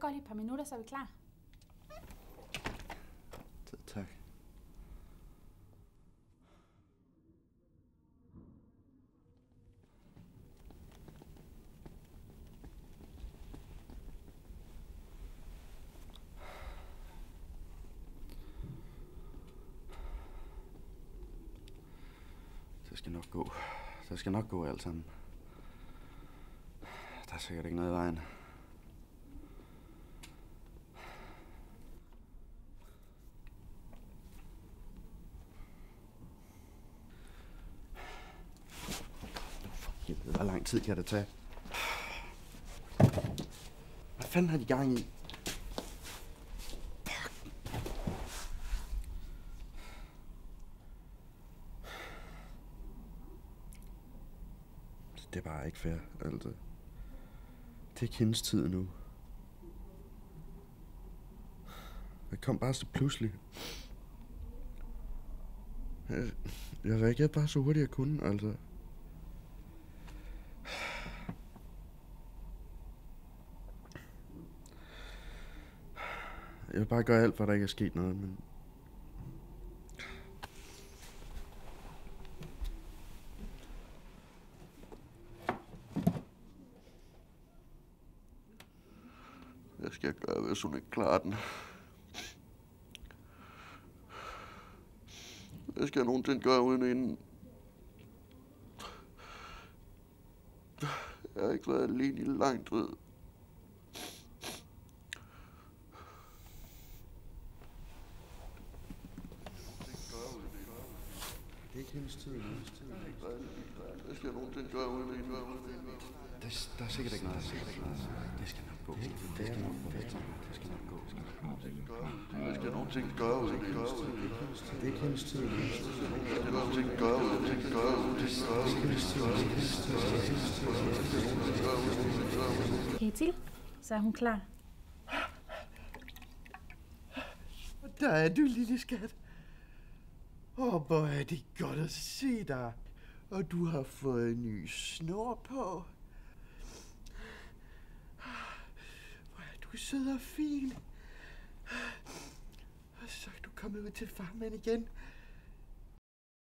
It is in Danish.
går lige et par minutter, så er vi klar. Tak. Det skal nok gå. Det skal nok gå alt sammen. Der er sikkert ikke noget i vejen. Hvor lang tid kan det tage? Hvad fanden har de gang i? Det er bare ikke fair, altså. Det er ikke hendes tid nu. Det kom bare så pludselig. Jeg reagerede bare så hurtigt jeg kunne, altså. Jeg vil bare gøre alt, for at der ikke er sket noget, men... Hvad skal jeg gøre, hvis hun ikke klarer den? Hvad skal jeg nogensinde gøre uden hende? Jeg har ikke været alene i lang tid. Det er ikke hendes tid. Hvad skal jeg nogensinde gøre uden hende? Der er sikkert ikke noget. Det skal nok gå. Det skal nok gå. Hvad skal jeg nogensinde gøre uden hende? Det er ikke hendes tid. Hvad skal jeg nogensinde gøre uden hende? Ketil, så er hun klar. Der er du, lille skat. Hvor er det godt at se dig. Og du har fået en ny snor på. Hvor er du sød og fin. Og så er du kommet ud til farmand igen.